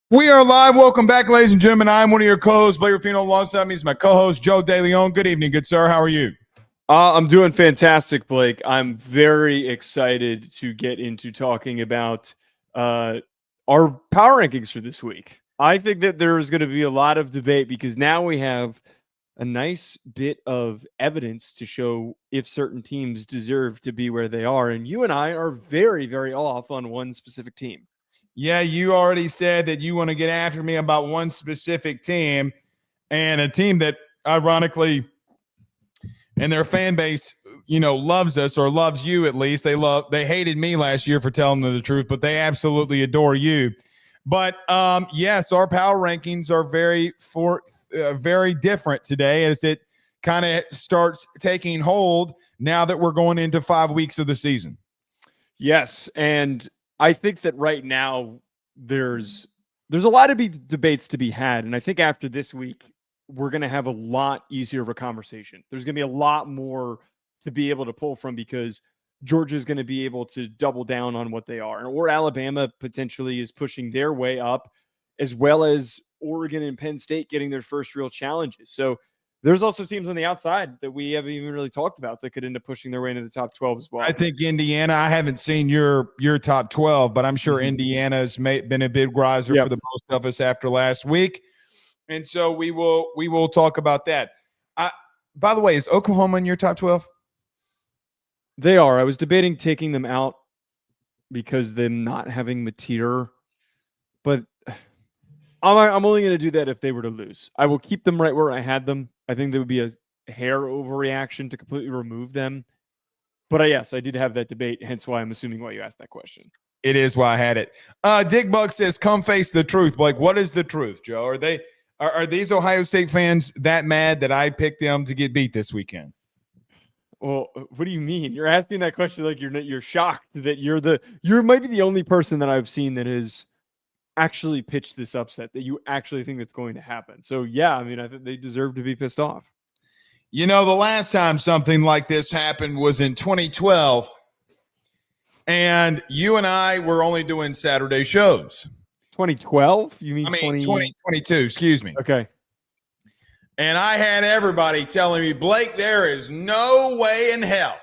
We are live. Welcome back, ladies and gentlemen. I'm one of your co-hosts, Blake Ruffino. Alongside me is my co-host, Joe DeLeone. Good evening, good sir. How are you? I'm doing fantastic, Blake. I'm very excited to get into talking about our power rankings for this week. I think that there's going to be a lot of debate because now we have a nice bit of evidence to show if certain teams deserve to be where they are. And you and I are very, very off on one specific team. Yeah, you already said that you want to get after me about one specific team, and a team that ironically and their fan base, loves us, or loves you at least. They hated me last year for telling them the truth, but they absolutely adore you. But yes, our power rankings are very different today as it kind of starts taking hold now that we're going into 5 weeks of the season. Yes, and I think that right now there's a lot of debates to be had, and I think after this week we're going to have a lot easier of a conversation. There's going to be a lot more to be able to pull from because Georgia's going to be able to double down on what they are, or Alabama potentially is pushing their way up, as well as Oregon and Penn State getting their first real challenges. So there's also teams on the outside that we haven't even really talked about that could end up pushing their way into the top 12 as well. I think Indiana, I haven't seen your top 12, but I'm sure Indiana's been a big riser for the most of us after last week. And so we will talk about that. By the way, is Oklahoma in your top 12? They are. I was debating taking them out because them not having Mateer, but I'm only going to do that if they were to lose. I will keep them right where I had them. I think there would be a hair overreaction to completely remove them. But yes, I did have that debate, hence why I'm assuming why you asked that question. It is why I had it. Dick Buck says, come face the truth. Like, what is the truth, Joe? Are these Ohio State fans that mad that I picked them to get beat this weekend? Well, what do you mean? You're asking that question like you're shocked that you might be the only person that I've seen that has actually pitched this upset, that you actually think that's going to happen. So yeah, I mean, I think they deserve to be pissed off. The last time something like this happened was in 2012, and you and I were only doing Saturday shows. 2012? You mean 2022, excuse me. Okay. And I had everybody telling me, Blake, there is no way in hell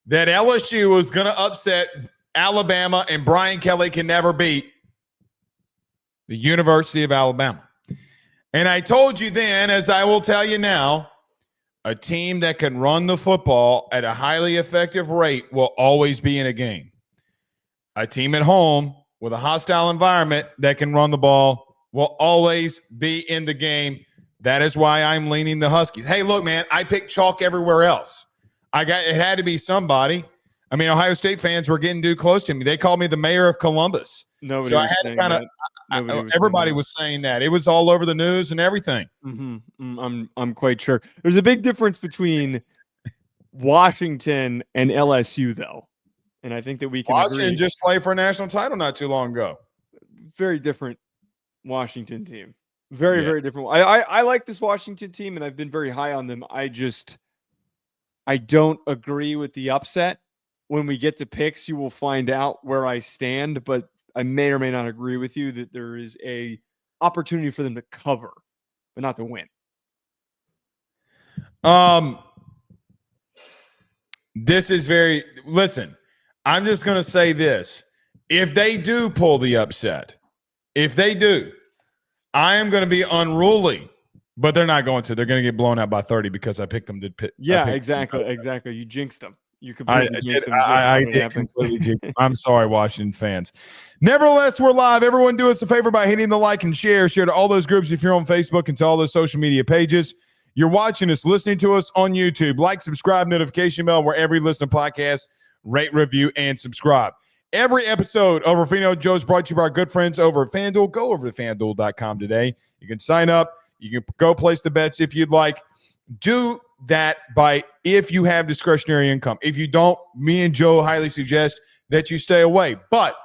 that LSU was going to upset Alabama and Brian Kelly can never beat the University of Alabama. And I told you then, as I will tell you now, a team that can run the football at a highly effective rate will always be in a game. A team at home with a hostile environment that can run the ball will always be in the game. That is why I'm leaning the Huskies. Hey, look, man, I picked chalk everywhere else. It had to be somebody. I mean, Ohio State fans were getting too close to me. They called me the mayor of Columbus. Nobody so I had to kind of everybody was saying that. It was all over the news and everything. I'm quite sure. There's a big difference between Washington and LSU, though. And I think that we can Washington just played for a national title not too long ago. Very different Washington team. Very, very different. I like this Washington team, and I've been very high on them. I don't agree with the upset. When we get to picks, you will find out where I stand, but I may or may not agree with you that there is a opportunity for them to cover, but not to win. Listen, I'm just going to say this. If they do pull the upset, I am going to be unruly, but they're not going to. They're going to get blown out by 30 because I picked them to pit. Yeah, exactly. You jinxed them. You completely jinxed them. I did completely jinx them. I'm sorry, Washington fans. Nevertheless, we're live. Everyone do us a favor by hitting the like and share. Share to all those groups if you're on Facebook and to all those social media pages. You're watching us, listening to us on YouTube. Like, subscribe, notification bell wherever you listen to podcasts. Rate, review, and subscribe. Every episode of Ruffino Joe is brought to you by our good friends over at FanDuel. Go over to FanDuel.com today. You can sign up. You can go place the bets if you'd like. Do that if you have discretionary income. If you don't, me and Joe highly suggest that you stay away. But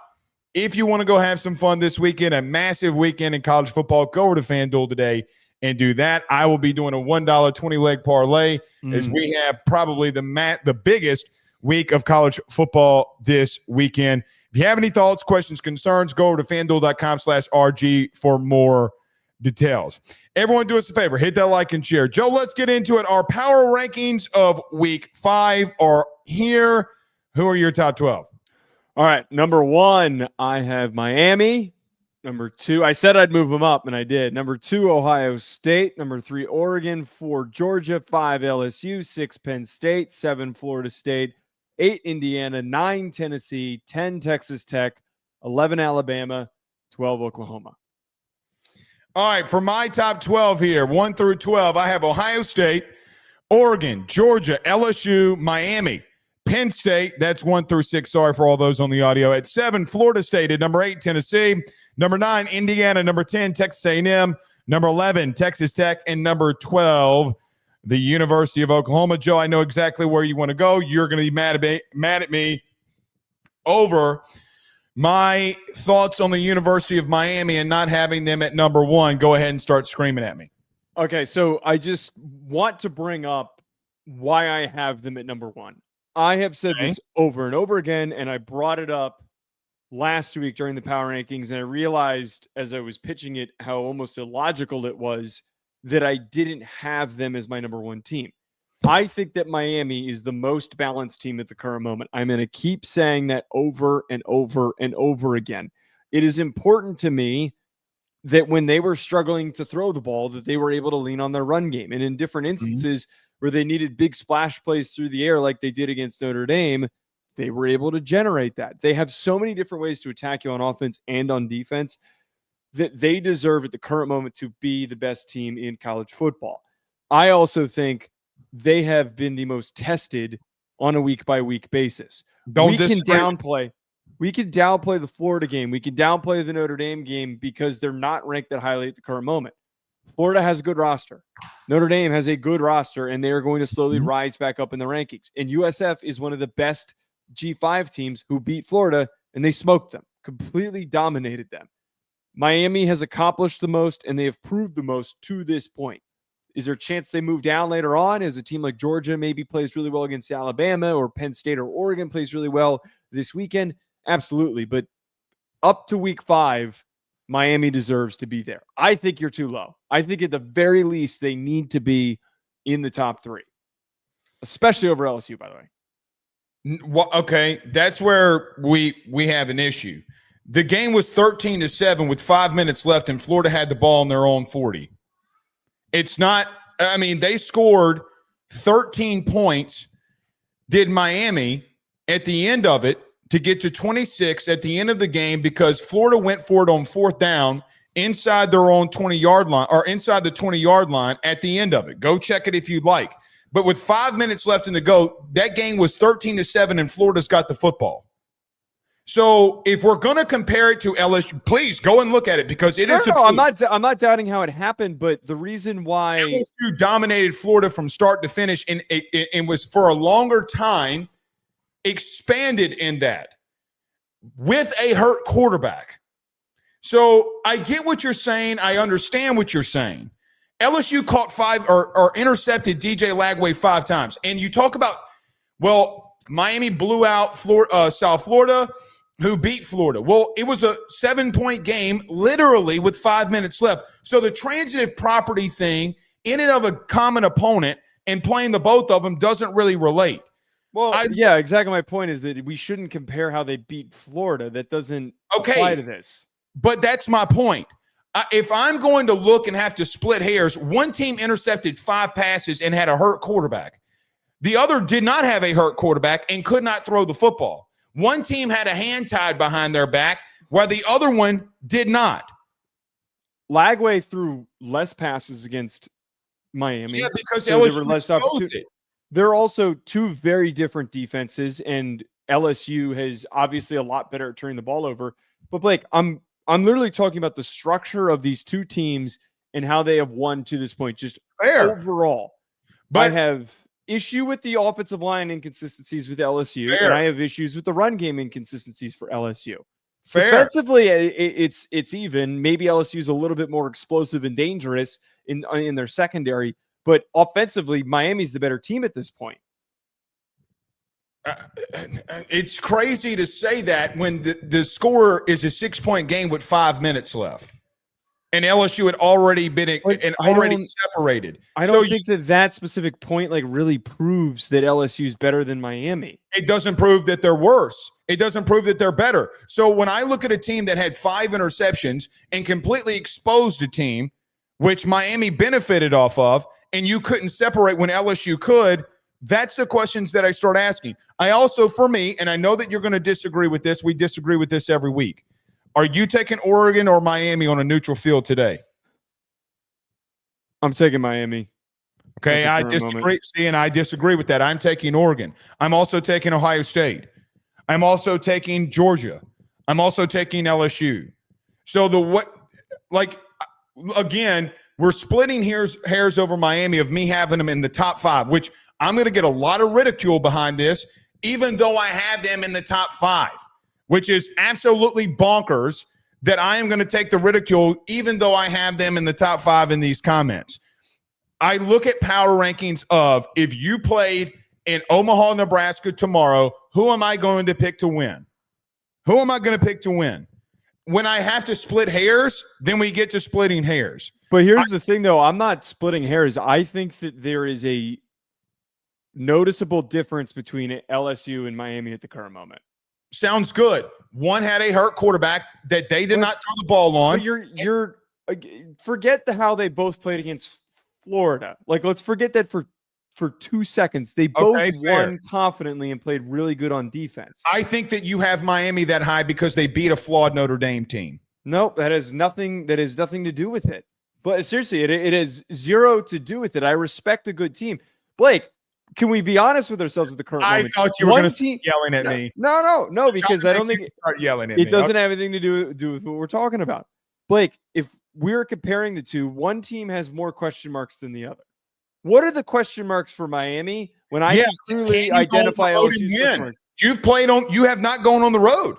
if you want to go have some fun this weekend, a massive weekend in college football, go over to FanDuel today and do that. I will be doing a $1 20-leg parlay as we have probably the biggest week of college football this weekend. If you have any thoughts, questions, concerns, go over to fanduel.com/RG for more details. Everyone do us a favor. Hit that like and share. Joe, let's get into it. Our power rankings of week 5 are here. Who are your top 12? All right. Number 1, I have Miami. Number 2, I said I'd move them up, and I did. Number 2, Ohio State. Number 3, Oregon. 4, Georgia. 5, LSU. 6, Penn State. 7, Florida State. 8, Indiana. 9, Tennessee. 10, Texas Tech. 11, Alabama. 12, Oklahoma. All right, for my top 12 here, 1 through 12, I have Ohio State, Oregon, Georgia, LSU, Miami, Penn State. That's 1 through 6. Sorry for all those on the audio. At 7, Florida State. At number 8, Tennessee. Number 9, Indiana. Number 10, Texas A&M. Number 11, Texas Tech. And number 12, the University of Oklahoma. Joe, I know exactly where you want to go. You're going to be mad at me over my thoughts on the University of Miami and not having them at number 1. Go ahead and start screaming at me. Okay, so I just want to bring up why I have them at number 1. I have said this over and over again, and I brought it up last week during the power rankings, and I realized as I was pitching it how almost illogical it was that I didn't have them as my number 1 team. I think that Miami is the most balanced team at the current moment. I'm going to keep saying that over and over and over again. It is important to me that when they were struggling to throw the ball, that they were able to lean on their run game. And in different instances where they needed big splash plays through the air like they did against Notre Dame, they were able to generate that. They have so many different ways to attack you on offense and on defense that they deserve at the current moment to be the best team in college football. I also think they have been the most tested on a week-by-week basis. We can downplay the Florida game. We can downplay the Notre Dame game because they're not ranked that highly at the current moment. Florida has a good roster. Notre Dame has a good roster, and they are going to slowly rise back up in the rankings. And USF is one of the best G5 teams who beat Florida, and they smoked them, completely dominated them. Miami has accomplished the most, and they have proved the most to this point. Is there a chance they move down later on as a team like Georgia maybe plays really well against Alabama, or Penn State or Oregon plays really well this weekend? Absolutely. But up to week 5, Miami deserves to be there. I think you're too low. I think at the very least they need to be in the top 3, especially over LSU, by the way. Well, okay, that's where we have an issue. The game was 13-7 with 5 minutes left, and Florida had the ball on their own 40. It's not – I mean, they scored 13 points, did Miami, at the end of it to get to 26 at the end of the game because Florida went for it on 4th down inside their own 20-yard line or inside the 20-yard line at the end of it. Go check it if you'd like. But with 5 minutes left in the go, that game was 13-7, and Florida's got the football. So if we're going to compare it to LSU, please go and look at it because it is the truth. I'm not doubting how it happened, but the reason why LSU dominated Florida from start to finish and was for a longer time expanded in that with a hurt quarterback. So I get what you're saying. I understand what you're saying. LSU caught 5 or intercepted DJ Lagway 5 times. And you talk about, well, Miami blew out South Florida, who beat Florida. Well, it was a 7-point game, literally, with 5 minutes left. So the transitive property thing, in and of a common opponent and playing the both of them doesn't really relate. Well, yeah, exactly. My point is that we shouldn't compare how they beat Florida. That doesn't apply to this. But that's my point. If I'm going to look and have to split hairs, one team intercepted 5 passes and had a hurt quarterback. The other did not have a hurt quarterback and could not throw the football. One team had a hand tied behind their back, while the other one did not. Lagway threw less passes against Miami. Yeah, because so there were less opportunities. They're also 2 very different defenses, and LSU has obviously a lot better at turning the ball over. But Blake, I'm literally talking about the structure of these 2 teams and how they have won to this point, just overall. But I have issue with the offensive line inconsistencies with LSU, and I have issues with the run game inconsistencies for LSU. Defensively, it's even. Maybe LSU is a little bit more explosive and dangerous in their secondary, but offensively, Miami's the better team at this point. It's crazy to say that when the score is a 6-point game with 5 minutes left. And LSU had already been separated. I don't think that specific point really proves that LSU is better than Miami. It doesn't prove that they're worse. It doesn't prove that they're better. So when I look at a team that had 5 interceptions and completely exposed a team, which Miami benefited off of, and you couldn't separate when LSU could, that's the questions that I start asking. I also, for me, and I know that you're going to disagree with this, we disagree with this every week. Are you taking Oregon or Miami on a neutral field today? I'm taking Miami. Okay, I disagree. See, and I disagree with that. I'm taking Oregon. I'm also taking Ohio State. I'm also taking Georgia. I'm also taking LSU. So again, we're splitting hairs over Miami of me having them in the top 5, which I'm going to get a lot of ridicule behind this, even though I have them in the top 5. Which is absolutely bonkers that I am going to take the ridicule even though I have them in the top 5 in these comments. I look at power rankings of if you played in Omaha, Nebraska tomorrow, who am I going to pick to win? Who am I going to pick to win? When I have to split hairs, then we get to splitting hairs. But here's the thing, though. I'm not splitting hairs. I think that there is a noticeable difference between LSU and Miami at the current moment. Sounds good. One had a hurt quarterback that they did not throw the ball on. You're forget how they both played against Florida. Let's forget that for 2 seconds. They both won confidently and played really good on defense. I think that you have Miami that high because they beat a flawed Notre Dame team. Nope, that has nothing to do with it. But seriously, it has zero to do with it. I respect a good team. Blake, can we be honest with ourselves at the current moment? I thought you were going to start yelling at me. No, because I don't think start yelling at me. It doesn't have anything to do with what we're talking about. Blake, if we're comparing the two, one team has more question marks than the other. What are the question marks for Miami when I can clearly identify LSU's? You have not gone on the road.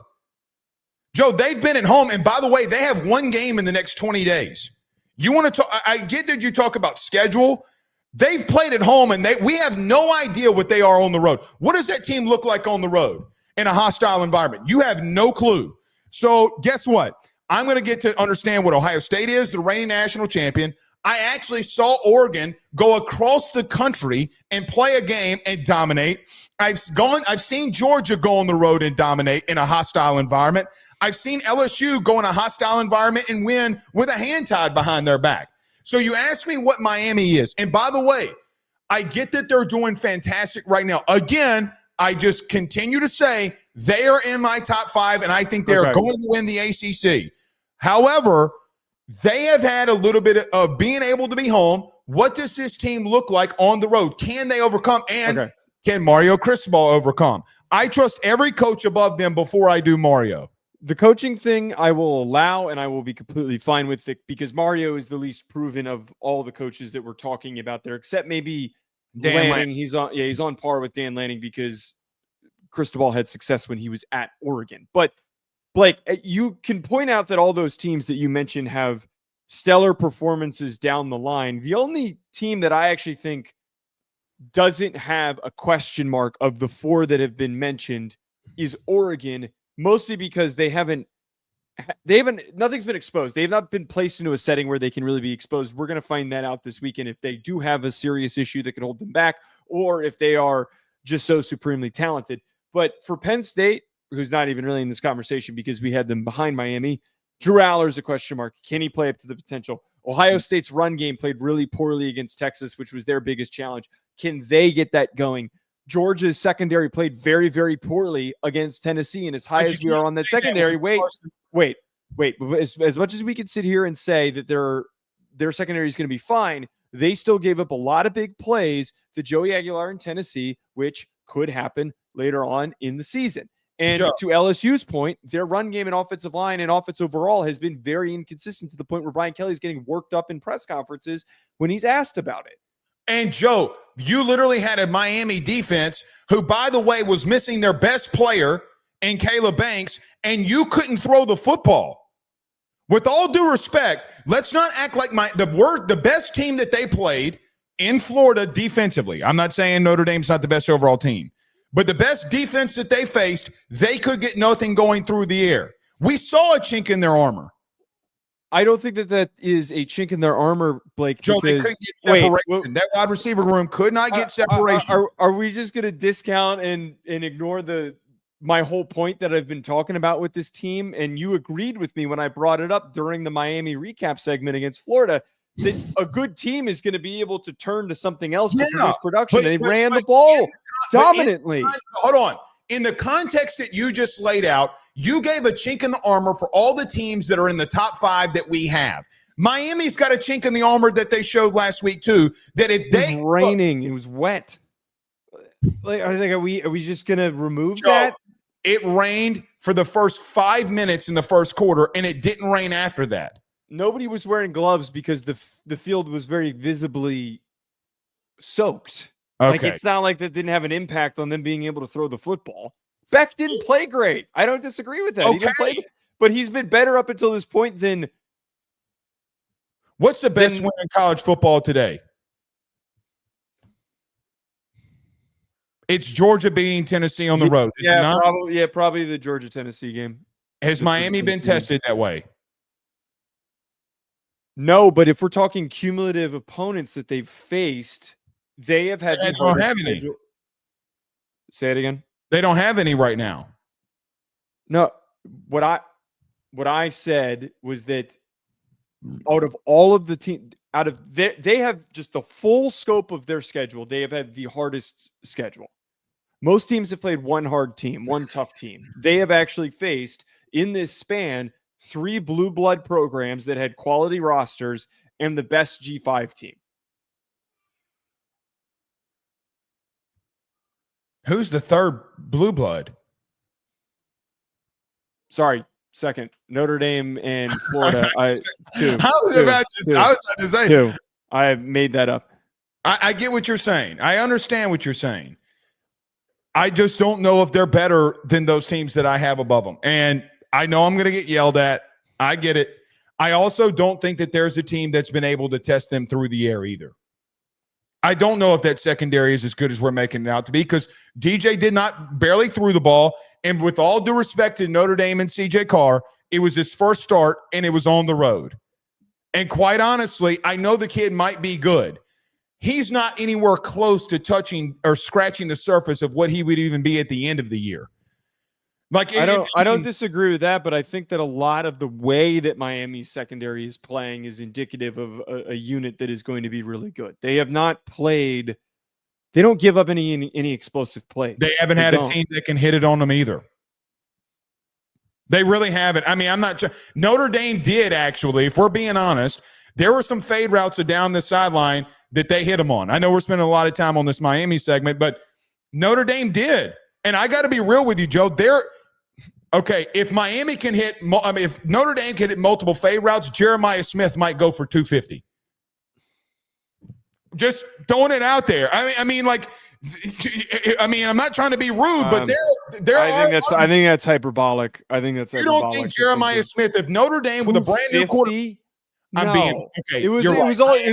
Joe, they've been at home, and by the way, they have one game in the next 20 days. You want to talk? I get that you talk about schedule. They've played at home, and we have no idea what they are on the road. What does that team look like on the road in a hostile environment? You have no clue. So guess what? I'm going to get to understand what Ohio State is, the reigning national champion. I actually saw Oregon go across the country and play a game and dominate. I've seen Georgia go on the road and dominate in a hostile environment. I've seen LSU go in a hostile environment and win with a hand tied behind their back. So you ask me what Miami is. And by the way, I get that they're doing fantastic right now. Again, I just continue to say they are in my top 5, and I think they're going to win the ACC. However, they have had a little bit of being able to be home. What does this team look like on the road? Can they overcome? And can Mario Cristobal overcome? I trust every coach above them before I do Mario. The coaching thing I will allow, and I will be completely fine with it because Mario is the least proven of all the coaches that we're talking about there, except maybe Dan Lanning. He's on par with Dan Lanning because Cristobal had success when he was at Oregon. But Blake, you can point out that all those teams that you mentioned have stellar performances down the line. The only team that I actually think doesn't have a question mark of the 4 that have been mentioned is Oregon, mostly because nothing's been exposed. They have not been placed into a setting where they can really be exposed. We're going to find that out this weekend if they do have a serious issue that could hold them back or if they are just so supremely talented. But for Penn State, who's not even really in this conversation because we had them behind Miami, Drew Aller's a question mark. Can he play up to the potential? Ohio State's run game played really poorly against Texas, which was their biggest challenge. Can they get that going? Georgia's secondary played very, very poorly against Tennessee. And as high as we are on that secondary, wait. As much as we could sit here and say that their secondary is going to be fine, they still gave up a lot of big plays to Joey Aguilar in Tennessee, which could happen later on in the season. And to LSU's point, their run game and offensive line and offense overall has been very inconsistent to the point where Brian Kelly's getting worked up in press conferences when he's asked about it. And Joe, you literally had a Miami defense who, by the way, was missing their best player in Caleb Banks, and you couldn't throw the football. With all due respect, let's not act like the best team that they played in Florida defensively. I'm not saying Notre Dame's not the best overall team. But the best defense that they faced, they could get nothing going through the air. We saw a chink in their armor. I don't think that is a chink in their armor, Blake. Joe, they couldn't get separation. Wait, that wide receiver room could not get separation. Are we just going to discount and ignore my whole point that I've been talking about with this team? And you agreed with me when I brought it up during the Miami recap segment against Florida that a good team is going to be able to turn to something else to produce production. And they ran the ball dominantly. Hold on. In the context that you just laid out, you gave a chink in the armor for all the teams that are in the top 5 that we have. Miami's got a chink in the armor that they showed last week too. That if it was raining, it was wet. Like, are we just gonna remove that? It rained for the first 5 minutes in the first quarter, and it didn't rain after that. Nobody was wearing gloves because the field was very visibly soaked. Okay. Like, it's not like that didn't have an impact on them being able to throw the football. Beck didn't play great. I don't disagree with that. Okay. He didn't play, but he's been better up until this point than. What's the best win in college football today? It's Georgia beating Tennessee on the road. Probably the Georgia-Tennessee game. Has Miami been tested that way? No, but if we're talking cumulative opponents that they've faced, they have had. They don't have any. Say it again. They don't have any right now. No, what I said was that out of all of the team, they have just the full scope of their schedule. They have had the hardest schedule. Most teams have played one hard team, one tough team. They have actually faced in this span 3 blue blood programs that had quality rosters and the best G5 team. Who's the third blue blood? Sorry, second. Notre Dame and Florida. Two. I was about to say. 2. I made that up. I get what you're saying. I understand what you're saying. I just don't know if they're better than those teams that I have above them. And I know I'm going to get yelled at. I get it. I also don't think that there's a team that's been able to test them through the air either. I don't know if that secondary is as good as we're making it out to be because DJ barely threw the ball. And with all due respect to Notre Dame and CJ Carr, it was his first start and it was on the road. And quite honestly, I know the kid might be good. He's not anywhere close to touching or scratching the surface of what he would even be at the end of the year. Like I don't disagree with that, but I think that a lot of the way that Miami's secondary is playing is indicative of a unit that is going to be really good. They have not played. They don't give up any explosive plays. They haven't had a team that can hit it on them either. They really haven't. I mean, I'm not sure. Notre Dame did actually, if we're being honest. There were some fade routes down the sideline that they hit them on. I know we're spending a lot of time on this Miami segment, but Notre Dame did. And I got to be real with you, Joe. Okay, if Miami can hit, if Notre Dame can hit multiple fade routes, Jeremiah Smith might go for 250. Just throwing it out there. I mean, I'm not trying to be rude, but I think that's hyperbolic. I think that's. You don't think Jeremiah Smith, if Notre Dame with a brand new quarterback? No. It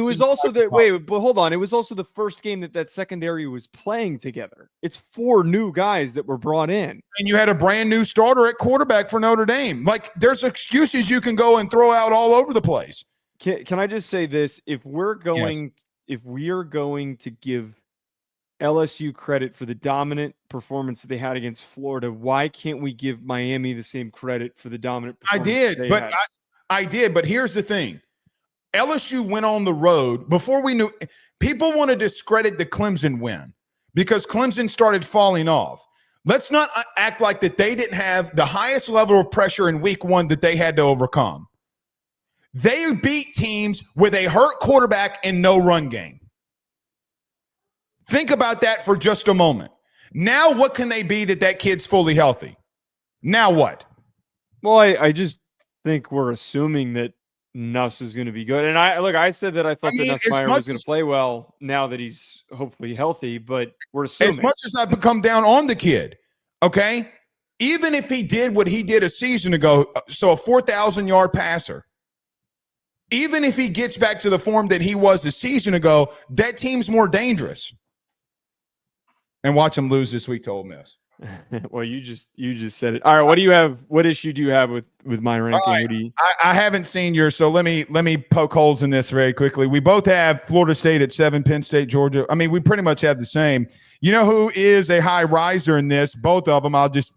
was also that. Wait, but hold on. It was also the first game that secondary was playing together. It's 4 new guys that were brought in, and you had a brand new starter at quarterback for Notre Dame. Like, there's excuses you can go and throw out all over the place. Can I just say this? If we are going to give LSU credit for the dominant performance that they had against Florida, why can't we give Miami the same credit for the dominant performance I did, but here's the thing. LSU went on the road before we knew. People want to discredit the Clemson win because Clemson started falling off. Let's not act like that they didn't have the highest level of pressure in week 1 that they had to overcome. They beat teams with a hurt quarterback and no run game. Think about that for just a moment. Now what can they be that kid's fully healthy? Now what? Well, I just think we're assuming that Nuss is going to be good. And I said that I thought that Nussmeier was going to play well now that he's hopefully healthy, but we're assuming. As much as I've come down on the kid, okay, even if he did what he did a season ago, so a 4,000-yard passer, even if he gets back to the form that he was a season ago, that team's more dangerous. and watch them lose this week to Ole Miss. Well, you just said it. All right, what do you have? What issue do you have with my ranking? Right. I haven't seen yours, so let me poke holes in this very quickly. We both have Florida State at 7, Penn State, Georgia. I mean, we pretty much have the same. You know who is a high riser in this? Both of them. I'll just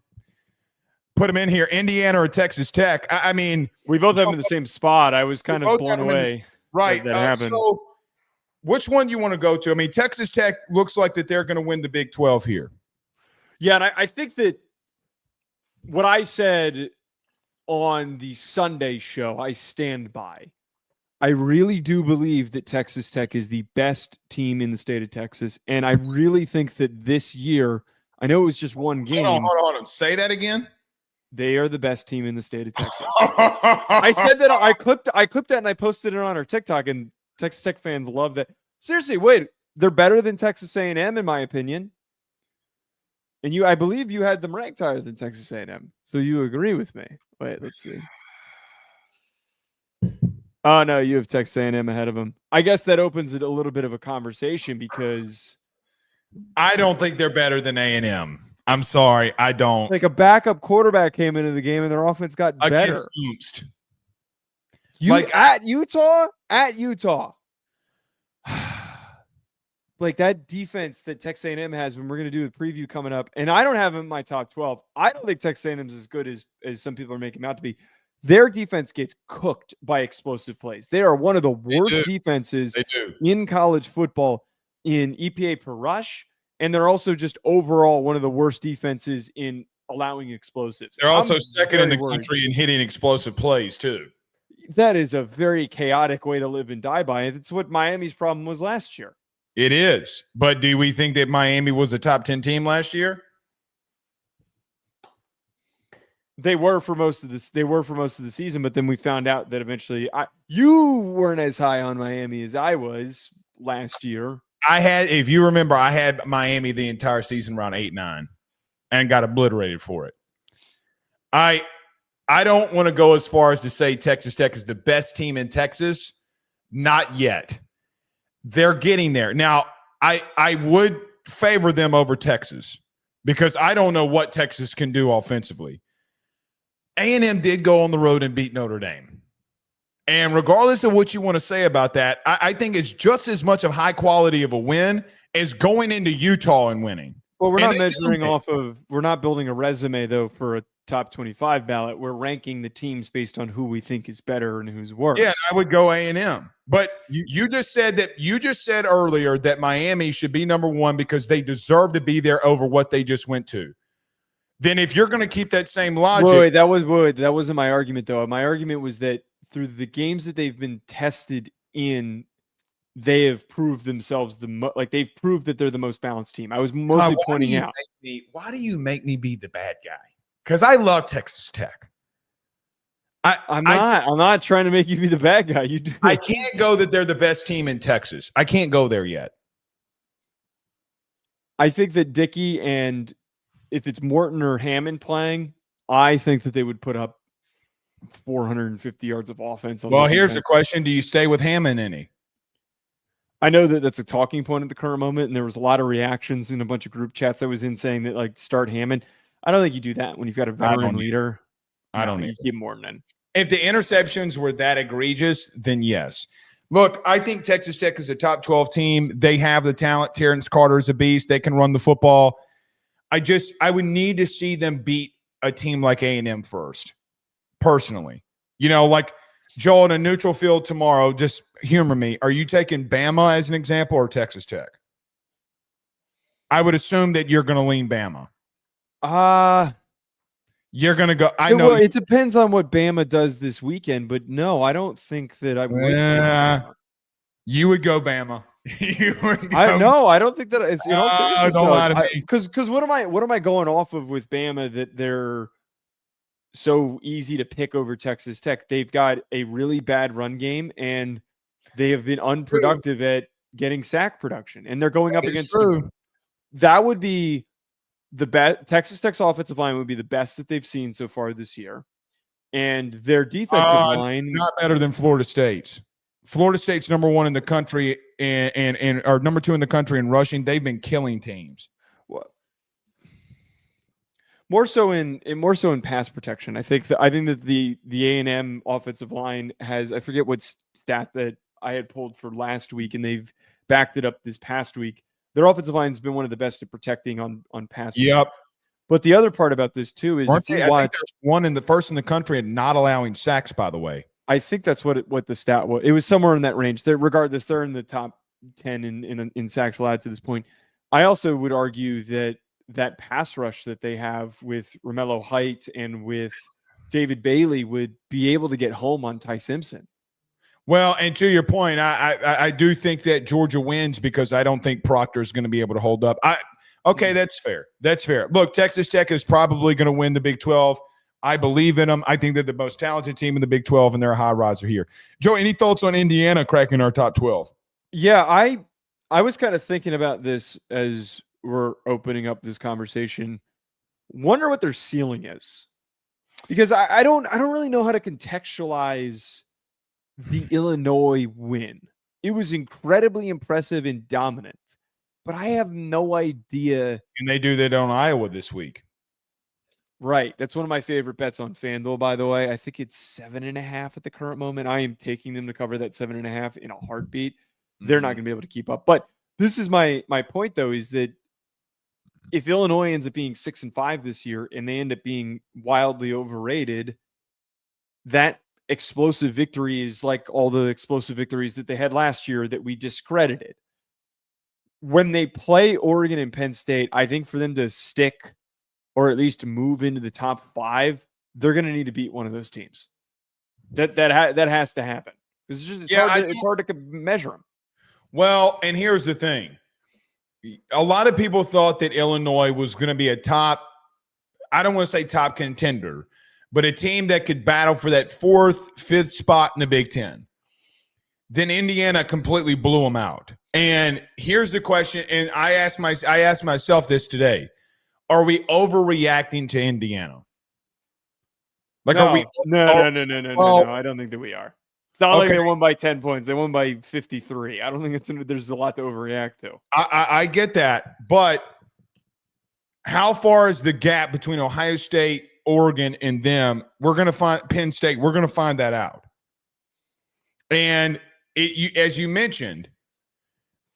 put them in here. Indiana or Texas Tech. I mean, we both have them in the same spot. I was kind of blown away. Right. That happened. So which one do you want to go to? I mean, Texas Tech looks like that they're going to win the Big 12 here. Yeah, and I think that what I said on the Sunday show, I stand by. I really do believe that Texas Tech is the best team in the state of Texas, and I really think that this year, I know it was just one game. Hold on. Say that again. They are the best team in the state of Texas. I said that I clipped that and I posted it on our TikTok, and Texas Tech fans love that. Seriously, wait, they're better than Texas A&M in my opinion. And I believe you had them ranked higher than Texas A&M. So you agree with me. Wait, let's see. Oh, no, you have Texas A&M ahead of them. I guess that opens it a little bit of a conversation because I don't think they're better than A&M. I'm sorry, I don't. Like a backup quarterback came into the game and their offense got better. At Utah? At Utah. Like that defense that Texas A&M has when we're going to do the preview coming up, and I don't have them in my top 12. I don't think Texas A&M is as good as some people are making them out to be. Their defense gets cooked by explosive plays. They are one of the worst defenses in college football in EPA per rush, and they're also just overall one of the worst defenses in allowing explosives. They're also second in the country in hitting explosive plays too. That is a very chaotic way to live and die by. It's what Miami's problem was last year. It is. But do we think that Miami was a top 10 team last year? They were for most of this. They were for most of the season, but then we found out that eventually you weren't as high on Miami as I was last year. If you remember, I had Miami the entire season around 8-9 and got obliterated for it. I don't want to go as far as to say Texas Tech is the best team in Texas. Not yet. They're getting there. Now, I would favor them over Texas because I don't know what Texas can do offensively. A&M did go on the road and beat Notre Dame. And regardless of what you want to say about that, I think it's just as much of high quality of a win as going into Utah and winning. Well, we're not measuring off of – we're not building a resume, though, for a top 25 ballot. We're ranking the teams based on who we think is better and who's worse. Yeah, I would go A&M. But you just said earlier that Miami should be number one because they deserve to be there over what they just went to. Then if you're going to keep that same logic. That wasn't my argument, though. My argument was that through the games that they've been tested in, they have proved themselves they've proved that they're the most balanced team. I was mostly pointing out. Why do you make me be the bad guy? Because I love Texas Tech. I'm not trying to make you be the bad guy. You do. I can't go that they're the best team in Texas. I can't go there yet. I think that Dickey and if it's Morton or Hammond playing, I think that they would put up 450 yards of offense. Well, here's the question. Do you stay with Hammond any? I know that that's a talking point at the current moment, and there was a lot of reactions in a bunch of group chats I was in saying that, like, start Hammond. I don't think you do that when you've got a veteran leader. I don't need you keep Morton in. If the interceptions were that egregious, then yes. Look, I think Texas Tech is a top 12 team. They have the talent. Terrence Carter is a beast. They can run the football. I would need to see them beat a team like A&M first, personally. You know, like Joel, in a neutral field tomorrow, just humor me. Are you taking Bama as an example or Texas Tech? I would assume that you're going to lean Bama. You're going to go. I know. Well, it depends on what Bama does this weekend, but no, I don't think that I would. You would go Bama. I don't think that it's because what am I going off of with Bama that they're so easy to pick over Texas Tech? They've got a really bad run game and they have been unproductive at getting sack production, and they're going up against that would be the best. Texas Tech's offensive line would be the best that they've seen so far this year, and their defensive line not better than Florida State's. Florida State's number one in the country and or number two in the country in rushing. They've been killing teams. Well, More so in pass protection. I think that the A&M offensive line has, I forget what stat that I had pulled for last week, and they've backed it up this past week. Their offensive line has been one of the best at protecting on passes. Yep. But the other part about this too is if you watch, I think there's one in the first in the country and not allowing sacks, by the way. I think that's what the stat was. It was somewhere in that range. Regardless, they're in the top 10 in sacks allowed to this point. I also would argue that pass rush that they have with Romello Height and with David Bailey would be able to get home on Ty Simpson. Well, and to your point, I do think that Georgia wins because I don't think Proctor is going to be able to hold up. Okay, that's fair. That's fair. Look, Texas Tech is probably going to win the Big 12. I believe in them. I think they're the most talented team in the Big 12, and they're a high riser here. Joe, any thoughts on Indiana cracking our top 12? Yeah, I was kind of thinking about this as we're opening up this conversation. Wonder what their ceiling is, because I don't really know how to contextualize the Illinois win. It was incredibly impressive and dominant, but I have no idea. And they do that on Iowa this week. Right. That's one of my favorite bets on FanDuel, by the way. I think it's 7.5 at the current moment. I am taking them to cover that 7.5 in a heartbeat. They're not going to be able to keep up. But this is my point, though, is that if Illinois ends up being 6-5 this year and they end up being wildly overrated, that explosive victory is like all the explosive victories that they had last year that we discredited. When they play Oregon and Penn State, I think for them to stick or at least move into the top 5, they're going to need to beat one of those teams. That has to happen. It's hard to measure them. Well, and here's the thing. A lot of people thought that Illinois was going to be a top, I don't want to say top contender, but a team that could battle for that 4th, 5th spot in the Big Ten. Then Indiana completely blew them out. And here's the question, and I asked myself this today. Are we overreacting to Indiana? Like, no, are we? No. I don't think that we are. It's not like they won by 10 points. They won by 53. I don't think there's a lot to overreact to. I get that, but how far is the gap between Ohio State, Oregon, and them? We're going to find Penn State. We're going to find that out. And as you mentioned,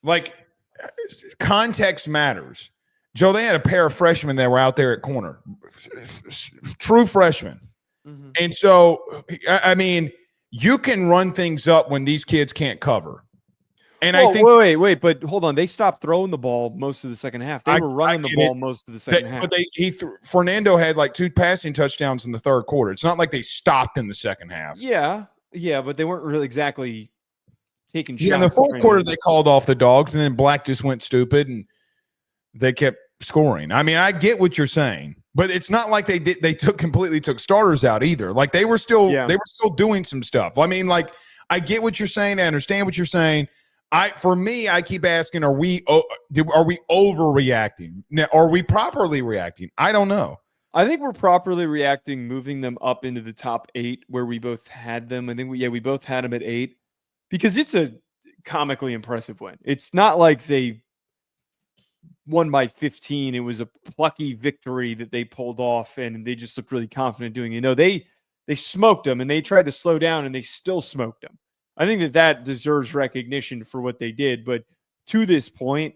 like, context matters. Joe, they had a pair of freshmen that were out there at corner, true freshmen. Mm-hmm. And so, I mean, you can run things up when these kids can't cover. And I think wait, but hold on. They stopped throwing the ball most of the second half. They were running the ball most of the second half. But Fernando had like 2 passing touchdowns in the third quarter. It's not like they stopped in the second half. Yeah, but they weren't really exactly taking shots. Yeah, in the fourth quarter, they called off the dogs, and then Black just went stupid, and they kept scoring. I mean, I get what you're saying, but it's not like they completely took starters out either. Like they were still doing some stuff. I mean, like, I get what you're saying. I understand what you're saying. For me, I keep asking, are we overreacting? Now, are we properly reacting? I don't know. I think we're properly reacting, moving them up into the top 8 where we both had them. I think we both had them at 8 because it's a comically impressive win. It's not like they won by 15. It was a plucky victory that they pulled off, and they just looked really confident doing it. No, they smoked them, and they tried to slow down, and they still smoked them. I think that deserves recognition for what they did. But to this point,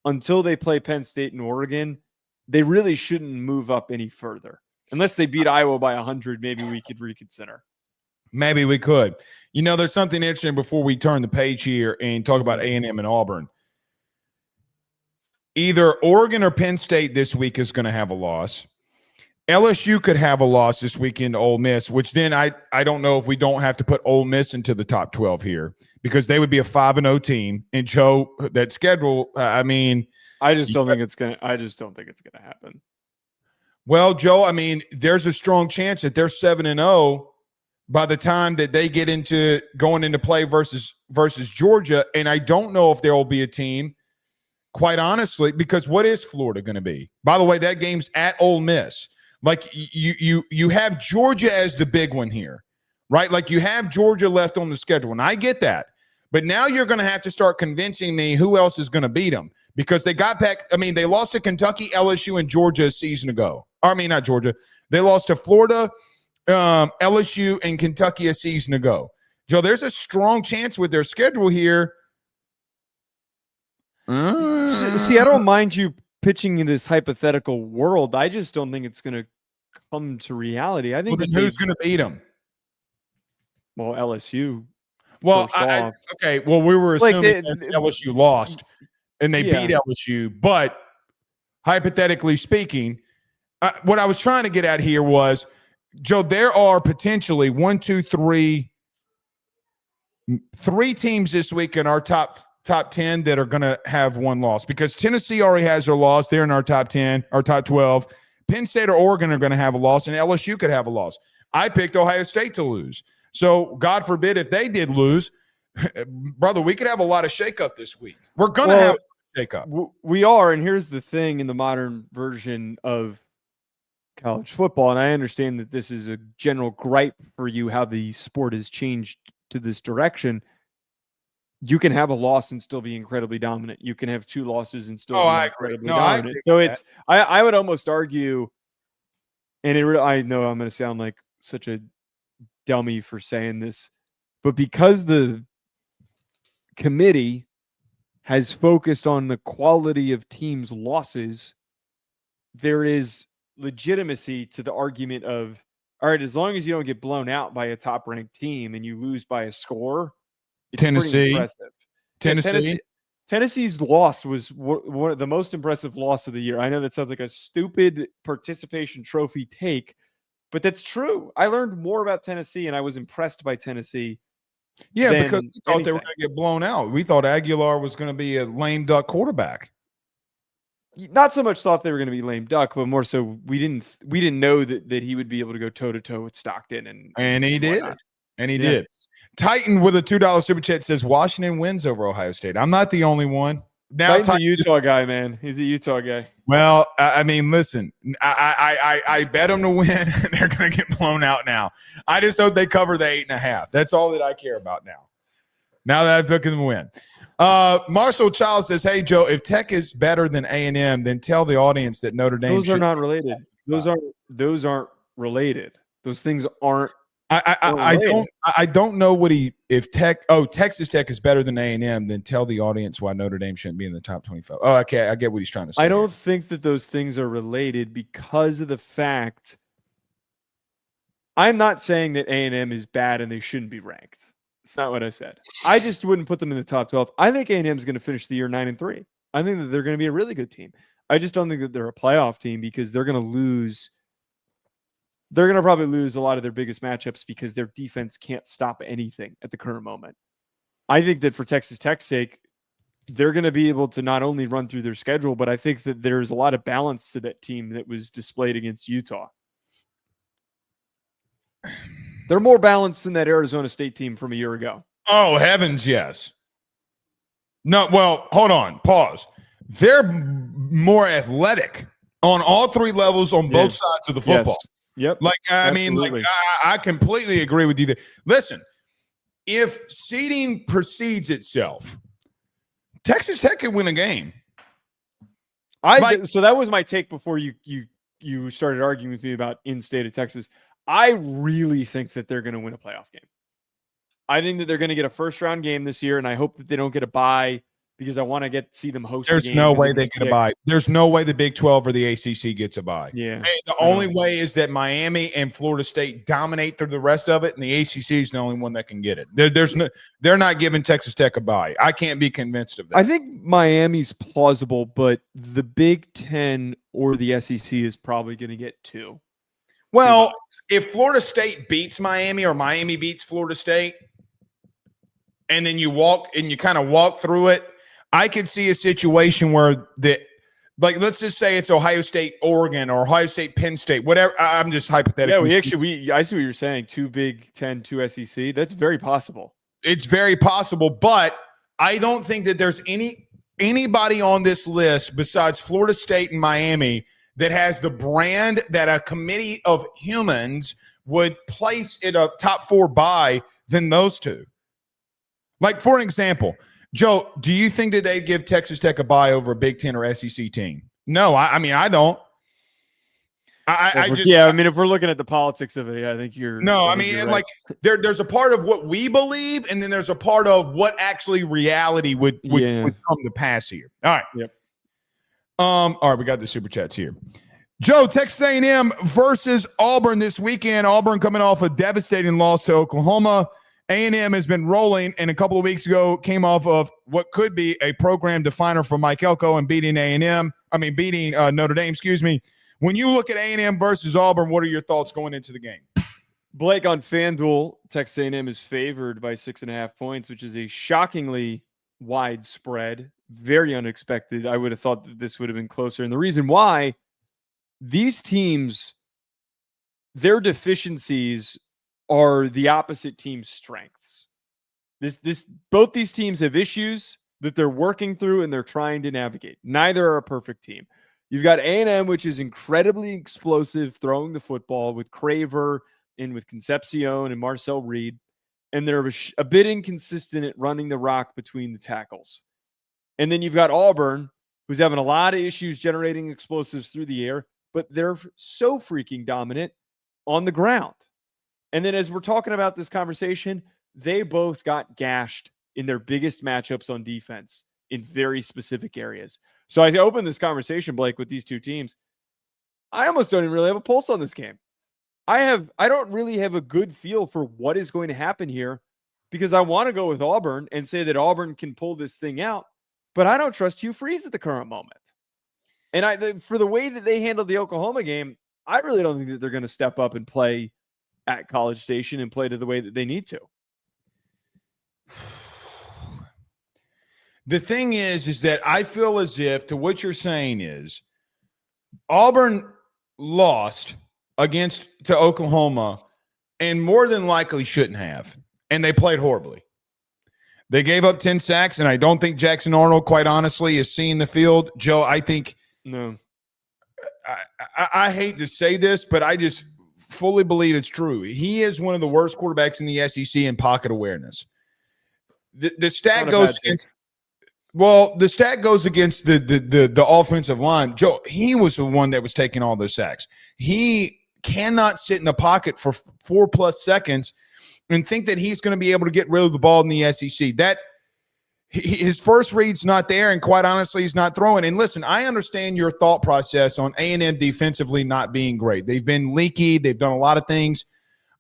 until they play Penn State and Oregon, they really shouldn't move up any further. Unless they beat Iowa by 100, maybe we could reconsider. Maybe we could. You know, there's something interesting before we turn the page here and talk about A&M and Auburn. Either Oregon or Penn State this week is going to have a loss. LSU could have a loss this weekend to Ole Miss, which then I don't know if we don't have to put Ole Miss into the top 12 here because they would be a 5-0 team. And Joe, that schedule, I mean, I just don't think it's gonna happen. Well, Joe, I mean, there's a strong chance that they're 7-0 by the time that they get into going into play versus Georgia. And I don't know if there will be a team, quite honestly, because what is Florida going to be? By the way, that game's at Ole Miss. Like you have Georgia as the big one here, right? Like you have Georgia left on the schedule, and I get that. But now you're going to have to start convincing me who else is going to beat them because they got back. I mean, they lost to Kentucky, LSU, and Georgia a season ago. I mean, not Georgia. They lost to Florida, LSU, and Kentucky a season ago. Joe, there's a strong chance with their schedule here. See, I don't mind you pitching in this hypothetical world. I just don't think it's going to come to reality. I think then who's going to beat them? Well, LSU. Well, okay. Well, we were assuming LSU lost and they beat LSU, but hypothetically speaking, what I was trying to get at here was, Joe, there are potentially three teams this week in our top 10 that are going to have one loss, because Tennessee already has their loss. They're in our top 10, our top 12. Penn State or Oregon are going to have a loss, and LSU could have a loss. I picked Ohio State to lose. So God forbid if they did lose, brother, we could have a lot of shakeup this week. We're going to have a shakeup. We are, and here's the thing in the modern version of college football, and I understand that this is a general gripe for you, how the sport has changed to this direction. You can have a loss and still be incredibly dominant. You can have two losses and still be incredibly dominant. So it's I would almost argue, and I know I'm going to sound like such a dummy for saying this, but because the committee has focused on the quality of teams' losses, there is legitimacy to the argument of, all right, as long as you don't get blown out by a top-ranked team and you lose by a score, it's pretty impressive. Tennessee's loss was one of the most impressive loss of the year. I know that sounds like a stupid participation trophy take, but that's true. I learned more about Tennessee, and I was impressed by Tennessee. Yeah, because we thought they were going to get blown out. We thought Aguilar was going to be a lame duck quarterback. Not so much thought they were going to be lame duck, but more so we didn't know that he would be able to go toe to toe with Stockton, and he did. And he did. Titan with a $2 super chat says Washington wins over Ohio State. I'm not the only one. Now Titan's a Utah guy, man. He's a Utah guy. Well, I mean, listen, I bet them to win. They're going to get blown out now. I just hope they cover the 8.5. That's all that I care about now. Now that I've picked them to win. Marshall Child says, hey, Joe, if Tech is better than A&M, then tell the audience that Notre Dame. Those are not related. Those aren't related. Those things aren't. I don't know Texas Tech is better than A&M, then tell the audience why Notre Dame shouldn't be in the top 25. Oh, okay, I get what he's trying to say. I don't think that those things are related because of the fact. I'm not saying that A&M is bad and they shouldn't be ranked. It's not what I said. I just wouldn't put them in the top 12. I think A&M is going to finish the year 9-3. I think that they're going to be a really good team. I just don't think that they're a playoff team because they're going to lose. They're going to probably lose a lot of their biggest matchups because their defense can't stop anything at the current moment. I think that for Texas Tech's sake, they're going to be able to not only run through their schedule, but I think that there's a lot of balance to that team that was displayed against Utah. They're more balanced than that Arizona State team from a year ago. Oh, heavens, yes. No, well, hold on. Pause. They're more athletic on all three levels on both sides of the football. Yes. Yep. Like, I mean, like, I completely agree with you there. Listen, if seeding precedes itself, Texas Tech could win a game. So that was my take before you started arguing with me about in-state of Texas. I really think that they're going to win a playoff game. I think that they're going to get a first-round game this year, and I hope that they don't get a bye because I want to see them host. There's no way they get a bye. There's no way the Big 12 or the ACC gets a bye. Yeah. The only way is that Miami and Florida State dominate through the rest of it, and the ACC is the only one that can get it. They're not giving Texas Tech a bye. I can't be convinced of that. I think Miami's plausible, but the Big 10 or the SEC is probably going to get two. Well, if Florida State beats Miami or Miami beats Florida State, and then you kind of walk through it, I could see a situation where let's just say it's Ohio State, Oregon, or Ohio State, Penn State, whatever. I'm just hypothetical. Yeah, I see what you're saying. Two Big 10, two SEC. That's very possible. It's very possible, but I don't think that there's anybody on this list besides Florida State and Miami that has the brand that a committee of humans would place in a top 4 bye than those two. Like, for an example, Joe, do you think that they give Texas Tech a bye over a Big Ten or SEC team? No, I mean, I don't. If we're looking at the politics of it, I think you're. No, I mean, right. Like there's a part of what we believe, and then there's a part of what actually reality would come to pass here. All right. Yep. All right, we got the super chats here. Joe, Texas A&M versus Auburn this weekend. Auburn coming off a devastating loss to Oklahoma. A&M has been rolling, and a couple of weeks ago came off of what could be a program definer for Mike Elko and beating Notre Dame. Excuse me. When you look at A&M versus Auburn, what are your thoughts going into the game? Blake, on FanDuel, Texas A&M is favored by 6.5 points, which is a shockingly wide spread. Very unexpected. I would have thought that this would have been closer. And the reason why, these teams, their deficiencies are the opposite team's strengths. Both these teams have issues that they're working through and they're trying to navigate. Neither are a perfect team. You've got A&M, which is incredibly explosive throwing the football with Craver and with Concepcion and Marcel Reed. And they're a bit inconsistent at running the rock between the tackles. And then you've got Auburn, who's having a lot of issues generating explosives through the air, but they're so freaking dominant on the ground. And then as we're talking about this conversation, they both got gashed in their biggest matchups on defense in very specific areas. So I open this conversation, Blake, with these two teams. I almost don't even really have a pulse on this game. I don't really have a good feel for what is going to happen here because I want to go with Auburn and say that Auburn can pull this thing out, but I don't trust Hugh Freeze at the current moment. And for the way that they handled the Oklahoma game, I really don't think that they're going to step up and play at College Station and play to the way that they need to. The thing is that I feel as if, to what you're saying is, Auburn lost to Oklahoma and more than likely shouldn't have. And they played horribly. They gave up 10 sacks, and I don't think Jackson Arnold, quite honestly, is seeing the field. Joe, I think – no. I hate to say this, but I just fully believe it's true. He is one of the worst quarterbacks in the SEC in pocket awareness. The stat goes against – well, the stat goes against the offensive line. Joe, he was the one that was taking all those sacks. He cannot sit in the pocket for 4+ seconds and think that he's going to be able to get rid of the ball in the SEC. His first read's not there, and quite honestly, he's not throwing. And listen, I understand your thought process on A&M defensively not being great. They've been leaky. They've done a lot of things.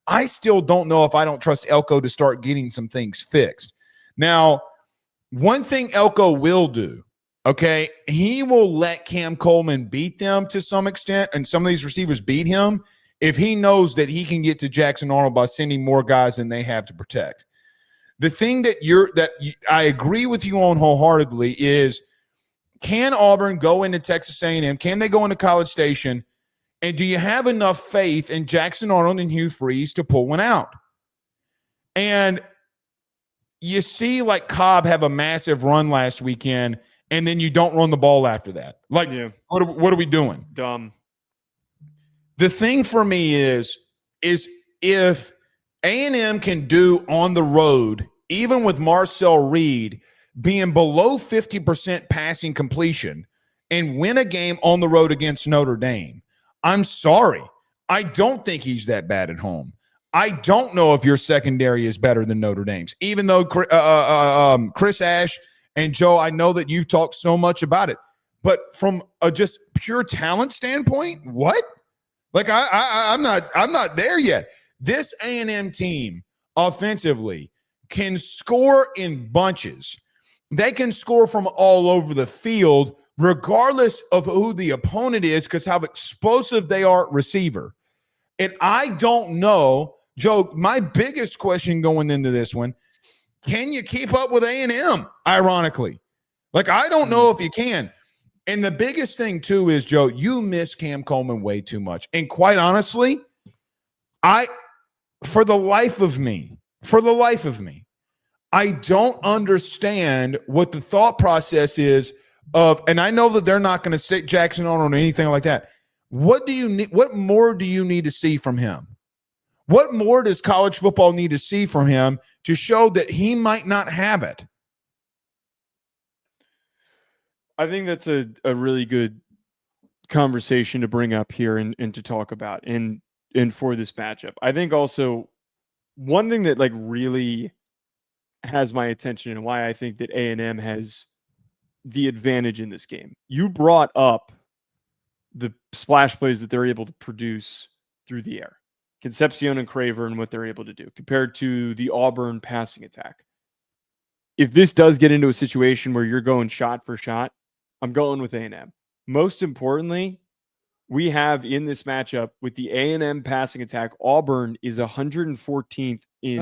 I still don't know if I don't trust Elko to start getting some things fixed. Now, one thing Elko will do, okay, he will let Cam Coleman beat them to some extent, and some of these receivers beat him if he knows that he can get to Jackson Arnold by sending more guys than they have to protect. The thing that I agree with you on wholeheartedly is, can Auburn go into Texas A&M? Can they go into College Station? And do you have enough faith in Jackson Arnold and Hugh Freeze to pull one out? And you see, like, Cobb have a massive run last weekend, and then you don't run the ball after that. Like, what are we doing? Dumb. The thing for me is if A&M can do on the road, even with Marcel Reed being below 50% passing completion, and win a game on the road against Notre Dame, I'm sorry. I don't think he's that bad at home. I don't know if your secondary is better than Notre Dame's, even though Chris Ash and Joe, I know that you've talked so much about it. But from a just pure talent standpoint, what? Like, I'm not there yet. This A&M team offensively can score in bunches. They can score from all over the field, regardless of who the opponent is, because how explosive they are at receiver. And I don't know, Joe, my biggest question going into this one, can you keep up with A&M, ironically? Like, I don't know if you can. And the biggest thing, too, is, Joe, you miss Cam Coleman way too much. And quite honestly, for the life of me, I don't understand what the thought process is of, and I know that they're not going to sit Jackson on or anything like that. What do you need? What more do you need to see from him? What more does college football need to see from him to show that he might not have it? I think that's a really good conversation to bring up here and to talk about and for this matchup. I think also one thing that like really has my attention and why I think that A&M has the advantage in this game. You brought up the splash plays that they're able to produce through the air. Concepcion and Craver and what they're able to do compared to the Auburn passing attack. If this does get into a situation where you're going shot for shot, I'm going with A&M. Most importantly, we have in this matchup with the A&M passing attack, Auburn is 114th in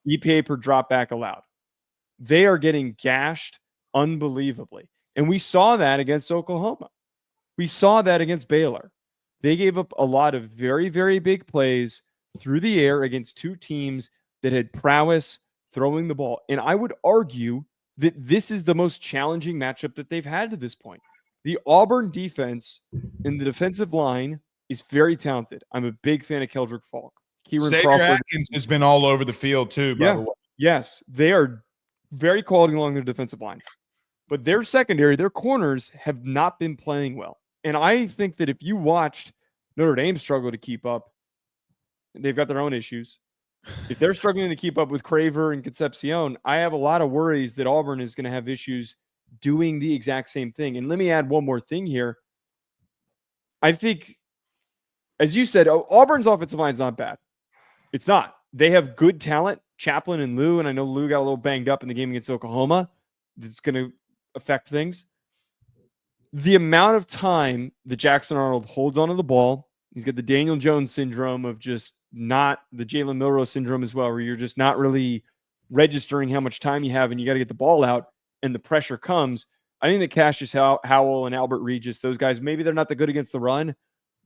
EPA per drop back allowed. They are getting gashed unbelievably. And we saw that against Oklahoma. We saw that against Baylor. They gave up a lot of very, very big plays through the air against two teams that had prowess throwing the ball. And I would argue that this is the most challenging matchup that they've had to this point. The Auburn defense in the defensive line is very talented. I'm a big fan of Keldrick Falk. Xavier Atkins has been all over the field too, by the way. Yes, they are very quality along their defensive line. But their secondary, their corners have not been playing well. And I think that if you watched Notre Dame struggle to keep up, they've got their own issues. If they're struggling to keep up with Craver and Concepcion, I have a lot of worries that Auburn is going to have issues doing the exact same thing. And let me add one more thing here. I think, as you said, Auburn's offensive line is not bad. It's not. They have good talent, Chaplin and Lou, and I know Lou got a little banged up in the game against Oklahoma. That's going to affect things. The amount of time that Jackson Arnold holds onto the ball, he's got the Daniel Jones syndrome of just not the Jalen Milroe syndrome as well, where you're just not really registering how much time you have and you got to get the ball out and the pressure comes. I think that Cassius Howell and Albert Regis, those guys, maybe they're not that good against the run.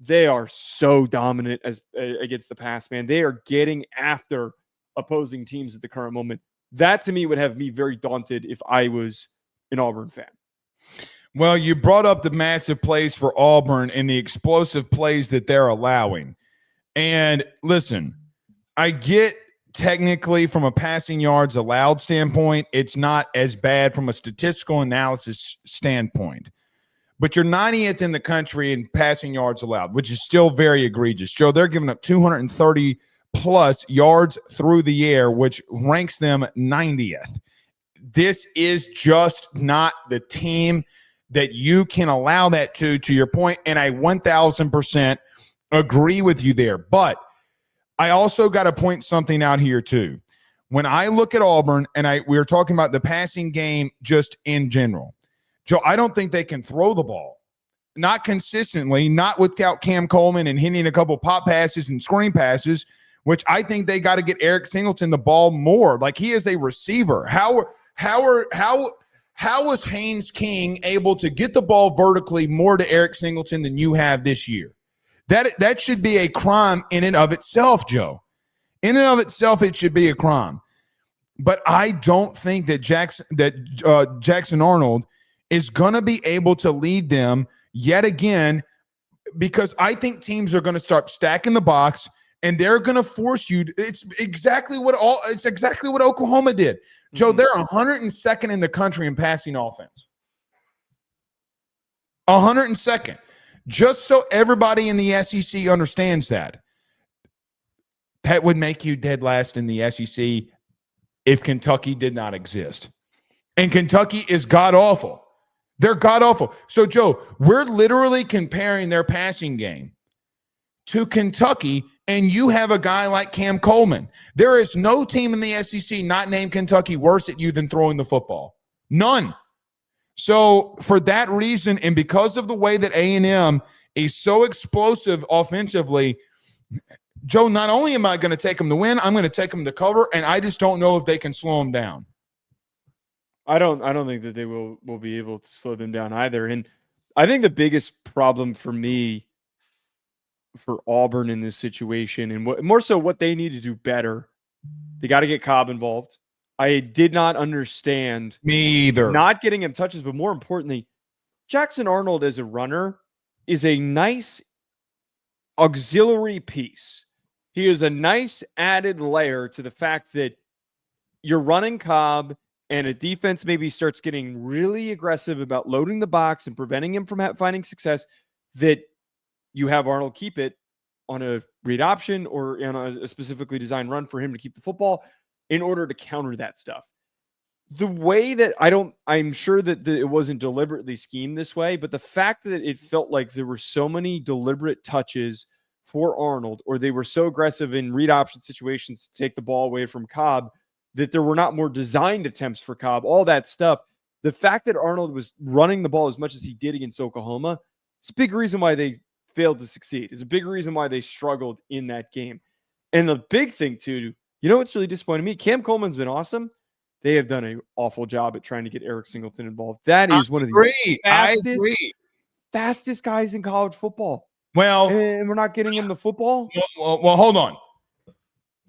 They are so dominant as against the pass, man. They are getting after opposing teams at the current moment. That to me would have me very daunted if I was an Auburn fan. Well, you brought up the massive plays for Auburn and the explosive plays that they're allowing. And listen, I get technically from a passing yards allowed standpoint, it's not as bad from a statistical analysis standpoint. But you're 90th in the country in passing yards allowed, which is still very egregious. Joe, they're giving up 230 plus yards through the air, which ranks them 90th. This is just not the team that you can allow that to your point, and I 1,000% agree with you there. But I also got to point something out here too. When I look at Auburn, and we were talking about the passing game just in general, Joe, I don't think they can throw the ball. Not consistently, not without Cam Coleman and hitting a couple pop passes and screen passes, which I think they got to get Eric Singleton the ball more. Like, he is a receiver. How was Haynes King able to get the ball vertically more to Eric Singleton than you have this year? That should be a crime in and of itself, Joe. In and of itself, it should be a crime. But I don't think that Jackson Arnold is going to be able to lead them yet again, because I think teams are going to start stacking the box and they're going to force you. It's exactly what Oklahoma did. Joe, they're 102nd in the country in passing offense. 102nd. Just so everybody in the SEC understands that. That would make you dead last in the SEC if Kentucky did not exist. And Kentucky is god-awful. They're god-awful. So, Joe, we're literally comparing their passing game to Kentucky, and you have a guy like Cam Coleman. There is no team in the SEC not named Kentucky worse at you than throwing the football. None. So, for that reason, and because of the way that A&M is so explosive offensively, Joe, not only am I going to take them to win, I'm going to take them to cover, and I just don't know if they can slow them down. I don't think that they will be able to slow them down either. And I think the biggest problem for me for Auburn in this situation, and more so what they need to do better, they got to get Cobb involved. I did not understand me either. Not getting him touches, but more importantly, Jackson Arnold as a runner is a nice auxiliary piece. He is a nice added layer to the fact that you're running Cobb and a defense maybe starts getting really aggressive about loading the box and preventing him from finding success, that you have Arnold keep it on a read option or on a specifically designed run for him to keep the football in order to counter that stuff. The way that I'm sure that it wasn't deliberately schemed this way, but the fact that it felt like there were so many deliberate touches for Arnold, or they were so aggressive in read option situations to take the ball away from Cobb, that there were not more designed attempts for Cobb, all that stuff. The fact that Arnold was running the ball as much as he did against Oklahoma, it's a big reason why they failed to succeed. It's a big reason why they struggled in that game. And the big thing too, you know what's really disappointed me? Cam Coleman's been awesome. They have done an awful job at trying to get Eric Singleton involved. That is one of the fastest guys in college football. Well, and we're not getting him the football. Well, hold on.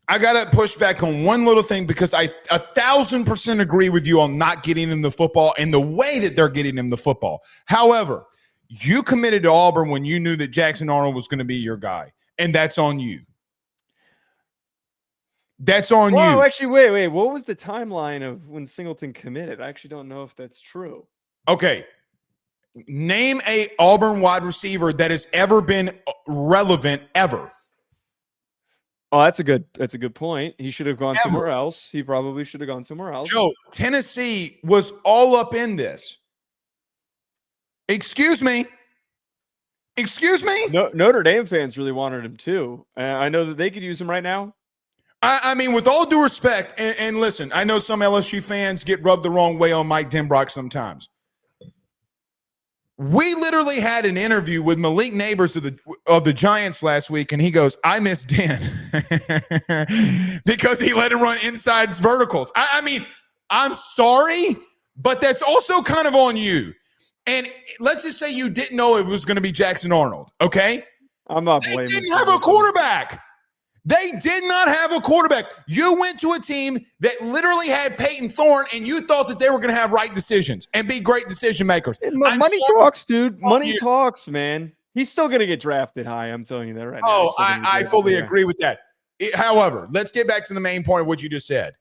I got to push back on one little thing, because I 1,000% agree with you on not getting him the football and the way that they're getting him the football. However, you committed to Auburn when you knew that Jackson Arnold was going to be your guy, and that's on you. That's on you. Oh, actually, wait. What was the timeline of when Singleton committed? I actually don't know if that's true. Okay. Name a Auburn wide receiver that has ever been relevant ever. Oh, that's a good point. He should have gone somewhere else. He probably should have gone somewhere else. Joe, Tennessee was all up in this. Excuse me. No, Notre Dame fans really wanted him too. I know that they could use him right now. I mean, with all due respect, and listen, I know some LSU fans get rubbed the wrong way on Mike Denbrock sometimes. We literally had an interview with Malik Neighbors of the Giants last week, and he goes, I miss Dan because he let him run inside verticals. I mean, I'm sorry, but that's also kind of on you. And let's just say you didn't know it was going to be Jackson Arnold, okay? I'm not blaming. They didn't have a quarterback. They did not have a quarterback. You went to a team that literally had Peyton Thorne, and you thought that they were going to have right decisions and be great decision makers. Money talks, dude. Money talks, man. He's still going to get drafted high. I'm telling you that right now. Oh, I fully agree with that. However, let's get back to the main point of what you just said.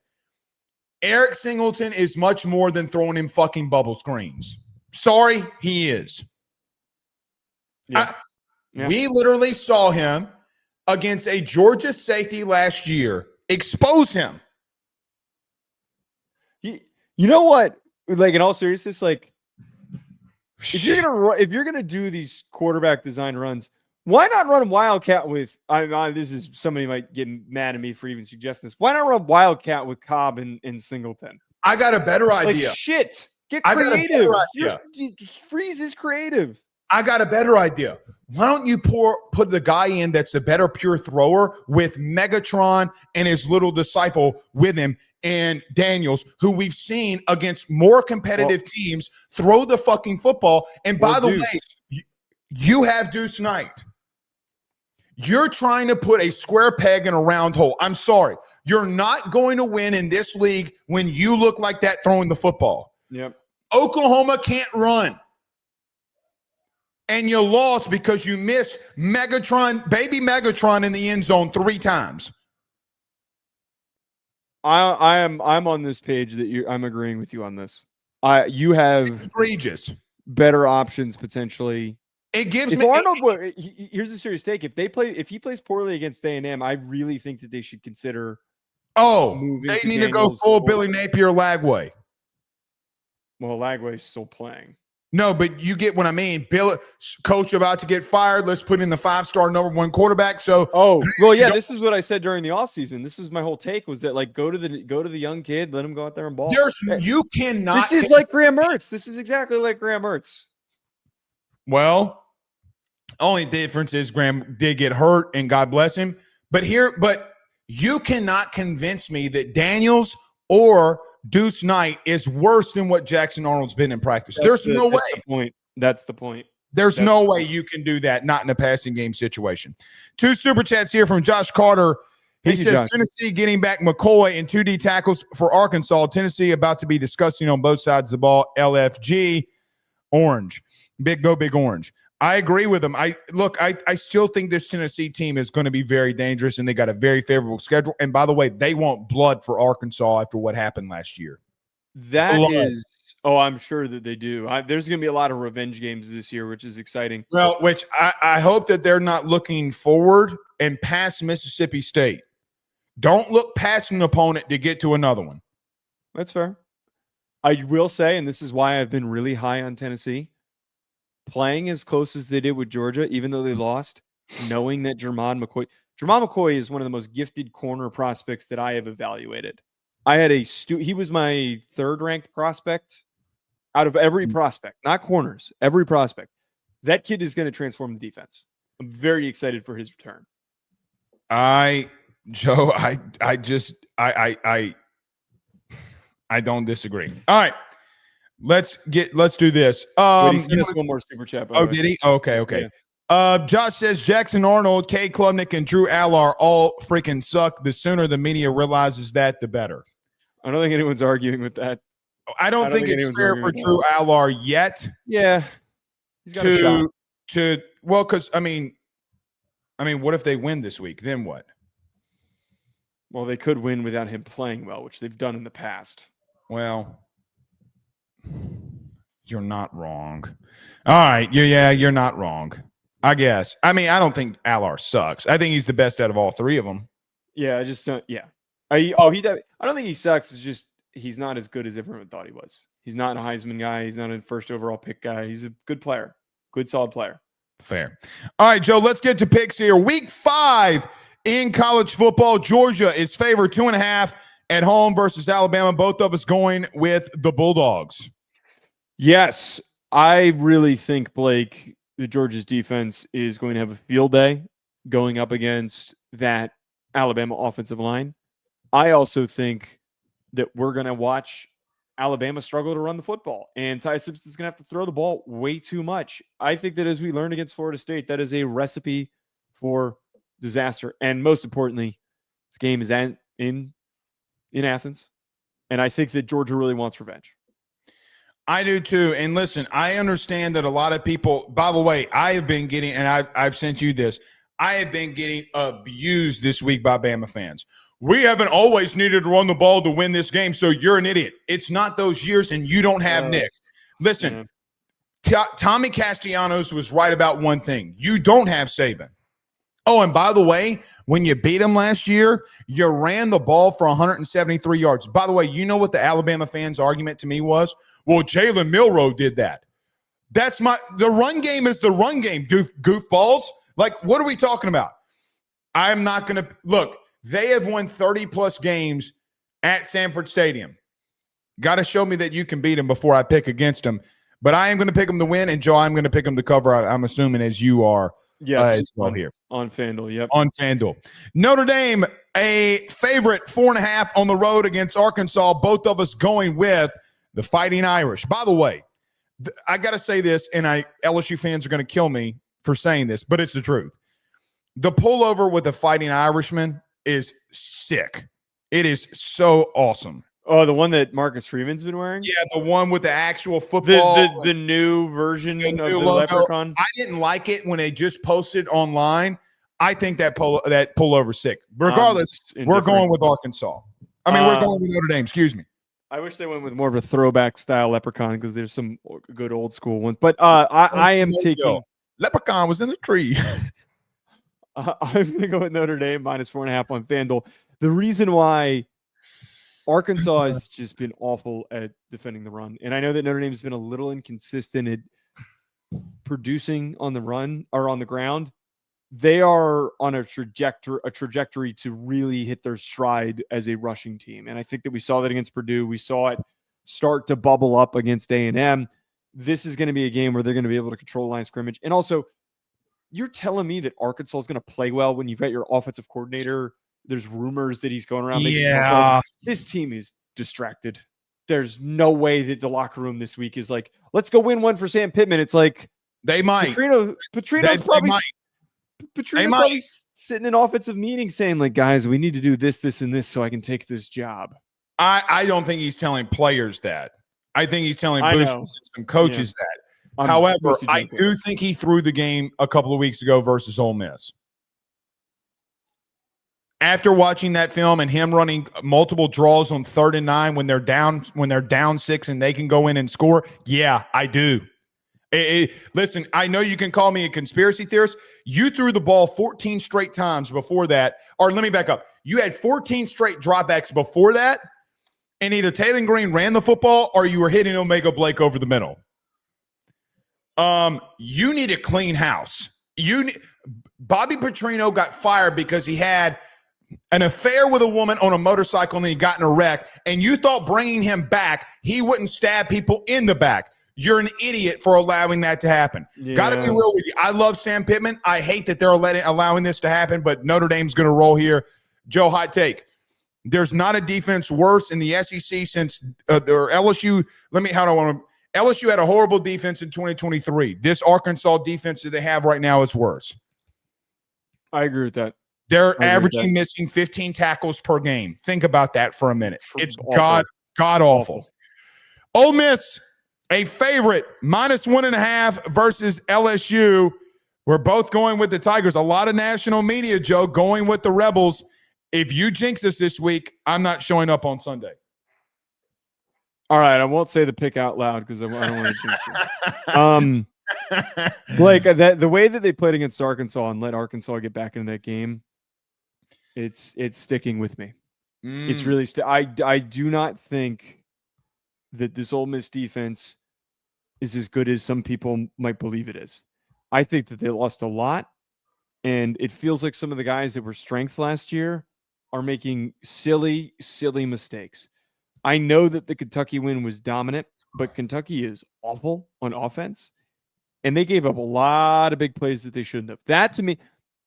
Eric Singleton is much more than throwing him fucking bubble screens. Sorry, he is. Yeah. We literally saw him against a Georgia safety last year expose him. You know what? Like, in all seriousness, like, if you're gonna do these quarterback design runs, why not run Wildcat with? This is, somebody might get mad at me for even suggesting this. Why not run Wildcat with Cobb and Singleton? I got a better idea. Like, shit, get creative. Freeze is creative. I got a better idea. Why don't you put the guy in that's a better pure thrower with Megatron and his little disciple with him, and Daniels, who we've seen against more competitive teams throw the fucking football. And by the way, you have Deuce Knight. You're trying to put a square peg in a round hole. I'm sorry. You're not going to win in this league when you look like that throwing the football. Yep. Oklahoma can't run. And you lost because you missed baby Megatron in the end zone 3 times. I'm on this page that I'm agreeing with you on this. You have egregious better options potentially. It gives if me Arnold. Here's a serious take. If he plays poorly against A&M, I really think that they should consider. They need to go full Billy Napier Lagway. Well, Lagway's still playing. No, but you get what I mean. Coach about to get fired. Let's put in the 5-star number 1 quarterback. So, this is what I said during the offseason. This is my whole take, was that, like, go to the young kid, let him go out there and ball. You cannot. This is like Graham Mertz. This is exactly like Graham Mertz. Well, only difference is Graham did get hurt, and God bless him. But you cannot convince me that Daniels or Deuce Knight is worse than what Jackson Arnold's been in practice. There's no way. That's the point. There's no way you can do that, not in a passing game situation. 2 super chats here from Josh Carter. He says, Josh. Tennessee getting back McCoy and 2 D tackles for Arkansas. Tennessee about to be discussing on both sides of the ball. LFG, Orange. Big Orange. I agree with him. I still think this Tennessee team is going to be very dangerous, and they got a very favorable schedule. And by the way, they want blood for Arkansas after what happened last year. That is, I'm sure that they do. There's going to be a lot of revenge games this year, which is exciting. Well, which I hope that they're not looking forward and past Mississippi State. Don't look past an opponent to get to another one. That's fair. I will say, and this is why I've been really high on Tennessee, playing as close as they did with Georgia, even though they lost, knowing that Jermon McCoy is one of the most gifted corner prospects that I have evaluated. I had he was my third ranked prospect out of every prospect, not corners, every prospect. That kid is going to transform the defense. I'm very excited for his return. Joe, I don't disagree. All right. Let's do this. Wait, he sent us one more super chat. Oh, did he? Okay. Yeah. Josh says Jackson Arnold, K. Klubnik, and Drew Allar all freaking suck. The sooner the media realizes that, the better. I don't think anyone's arguing with that. I don't think it's fair for Drew Allar yet. Yeah. He's got a shot. Well, because I mean, what if they win this week? Then what? Well, they could win without him playing well, which they've done in the past. Well, you're not wrong. All right. You're not wrong, I guess. I mean, I don't think Allar sucks. I think he's the best out of all three of them. Yeah, I just don't. Yeah. I don't think he sucks. It's just he's not as good as everyone thought he was. He's not a Heisman guy. He's not a first overall pick guy. He's a good player. Good, solid player. Fair. All right, Joe, let's get to picks here. Week 5 in college football. Georgia is favored 2.5 at home versus Alabama. Both of us going with the Bulldogs. Yes, I really think, Blake, the Georgia's defense is going to have a field day going up against that Alabama offensive line. I also think that we're going to watch Alabama struggle to run the football, and Ty Simpson's going to have to throw the ball way too much. I think that as we learned against Florida State, that is a recipe for disaster. And most importantly, this game is in Athens, and I think that Georgia really wants revenge. I do too. And listen, I understand that a lot of people, by the way, I have been getting, and I've sent you this, I have been getting abused this week by Bama fans. We haven't always needed to run the ball to win this game, so you're an idiot. It's not those years, and you don't have Nick. Listen, Tommy Castellanos was right about one thing. You don't have Saban. Oh, and by the way, when you beat him last year, you ran the ball for 173 yards. By the way, you know what the Alabama fans' argument to me was? Well, Jalen Milroe did that. The run game is the run game, goofballs. Like, what are we talking about? I'm not going to – look, they have won 30-plus games at Sanford Stadium. Got to show me that you can beat them before I pick against them. But I am going to pick them to win, and Joe, I'm going to pick them to cover, I'm assuming, as you are. Yes, as well here. On FanDuel, yep. On FanDuel. Notre Dame, a favorite 4.5 on the road against Arkansas. Both of us going with the Fighting Irish. By the way, I got to say this, and LSU fans are going to kill me for saying this, but it's the truth. The pullover with the Fighting Irishman is sick. It is so awesome. Oh, the one that Marcus Freeman's been wearing? Yeah, the one with the actual football. The new version of the leprechaun. I didn't like it when they just posted online. I think that pullover's sick. Regardless, we're going with Arkansas. I mean, we're going with Notre Dame. Excuse me. I wish they went with more of a throwback style leprechaun because there's some good old school ones. But I am taking leprechaun was in the tree. I'm going to go with Notre Dame -4.5 on FanDuel. The reason why Arkansas has just been awful at defending the run, and I know that Notre Dame has been a little inconsistent at producing on the run or on the ground. They are on a trajectory to really hit their stride as a rushing team. And I think that we saw that against Purdue. We saw it start to bubble up against A&M. This is going to be a game where they're going to be able to control the line of scrimmage. And also, you're telling me that Arkansas is going to play well when you've got your offensive coordinator. There's rumors that he's going around. Yeah. This team is distracted. There's no way that the locker room this week is like, let's go win one for Sam Pittman. It's like they might. Petrino's probably sitting in offensive meetings saying, like, guys, we need to do this, this, and this so I can take this job. I don't think he's telling players that. I think he's telling boosters and some coaches that. However, I do think he threw the game a couple of weeks ago versus Ole Miss. After watching that film and him running multiple draws on 3rd and 9 when they're down 6 and they can go in and score, yeah, I do. Listen, I know you can call me a conspiracy theorist. You threw the ball 14 straight times before that. Or let me back up. You had 14 straight dropbacks before that, and either Taylor Green ran the football or you were hitting Omega Blake over the middle. You need a clean house. Bobby Petrino got fired because he had an affair with a woman on a motorcycle and he got in a wreck, and you thought bringing him back, he wouldn't stab people in the back. You're an idiot for allowing that to happen. Yeah. Got to be real with you. I love Sam Pittman. I hate that they're allowing this to happen, but Notre Dame's going to roll here. Joe, hot take. There's not a defense worse in the SEC since their LSU. LSU had a horrible defense in 2023. This Arkansas defense that they have right now is worse. I agree with that. They're averaging missing 15 tackles per game. Think about that for a minute. It's god awful. Ole Miss, a favorite, -1.5 versus LSU. We're both going with the Tigers. A lot of national media, Joe, going with the Rebels. If you jinx us this week, I'm not showing up on Sunday. All right, I won't say the pick out loud because I don't want to jinx it. Blake, the way that they played against Arkansas and let Arkansas get back into that game, it's sticking with me. It's really I do not think that this Ole Miss defense is as good as some people might believe it is. I think that they lost a lot, and it feels like some of the guys that were strength last year are making silly mistakes. I know that the Kentucky win was dominant, but Kentucky is awful on offense, and they gave up a lot of big plays that they shouldn't have. That, to me,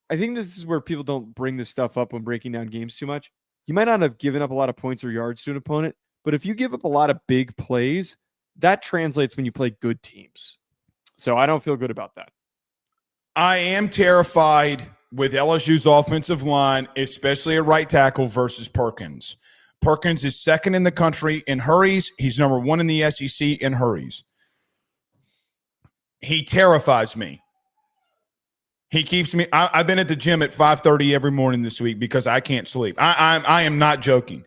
I think this is where people don't bring this stuff up when breaking down games too much. You might not have given up a lot of points or yards to an opponent, but if you give up a lot of big plays, that translates when you play good teams. So I don't feel good about that. I am terrified with LSU's offensive line, especially at right tackle versus Perkins. Perkins is second in the country in hurries. He's number 1 in the SEC in hurries. He terrifies me. He keeps me. I've been at the gym at 5:30 every morning this week because I can't sleep. I am not joking.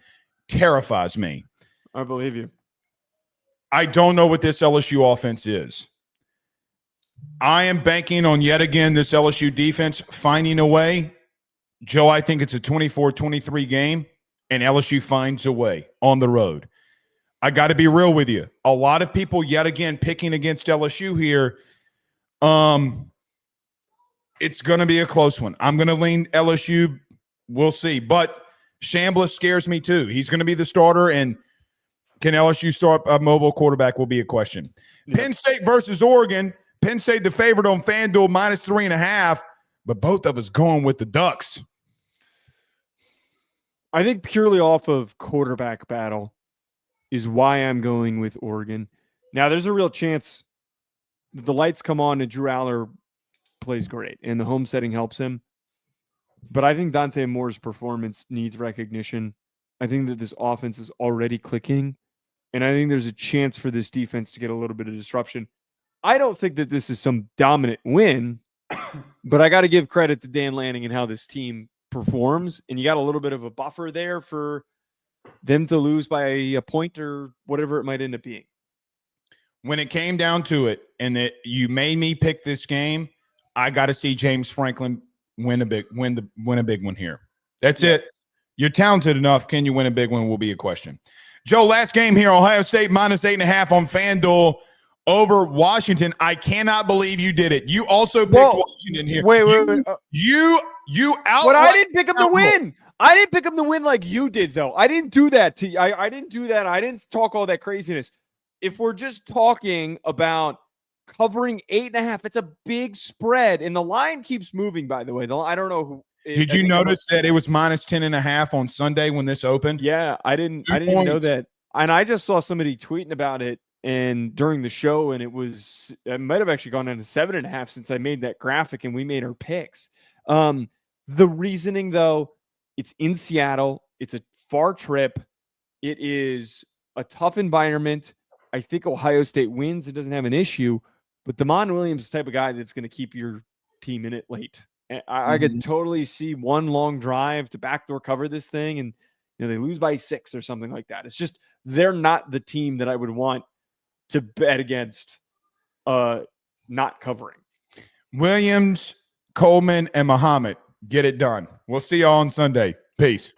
Terrifies me. I believe you. I don't know what this LSU offense is. I am banking on yet again this LSU defense finding a way. Joe, I think it's a 24-23 game, and LSU finds a way on the road. I got to be real with you. A lot of people yet again picking against LSU here. It's going to be a close one. I'm going to lean LSU. We'll see. But Chambliss scares me too. He's going to be the starter, and can LSU start a mobile quarterback will be a question. Yep. Penn State versus Oregon. Penn State the favorite on FanDuel -3.5, but both of us going with the Ducks. I think purely off of quarterback battle is why I'm going with Oregon. Now, there's a real chance that the lights come on and Drew Aller plays great, and the home setting helps him. But I think Dante Moore's performance needs recognition. I think that this offense is already clicking, and I think there's a chance for this defense to get a little bit of disruption. I don't think that this is some dominant win, but I got to give credit to Dan Lanning and how this team performs, and you got a little bit of a buffer there for them to lose by a point or whatever it might end up being. When it came down to it, and that you made me pick this game, I got to see James Franklin win a big one here. That's it. You're talented enough. Can you win a big one will be a question. Joe, last game here, Ohio State -8.5 on FanDuel over Washington. I cannot believe you did it. You also picked Washington here. Wait. You out. But I didn't pick them to win. I didn't pick them to win like you did, though. I didn't do that to you. I didn't do that. I didn't talk all that craziness. If we're just talking about covering 8.5, it's a big spread, and the line keeps moving. By the way, I don't know who. Did you notice that it was -10.5 on Sunday when this opened? Yeah, I didn't even know that, and I just saw somebody tweeting about it and during the show, and it might have actually gone down to 7.5 since I made that graphic and we made our picks. The reasoning, though, it's in Seattle. It's a far trip. It is a tough environment. I think Ohio State wins. It doesn't have an issue, but Damon Williams is the type of guy that's going to keep your team in it late. And I could totally see one long drive to backdoor cover this thing, and they lose by 6 or something like that. It's just they're not the team that I would want to bet against not covering. Williams, Coleman, and Muhammad, get it done. We'll see y'all on Sunday. Peace.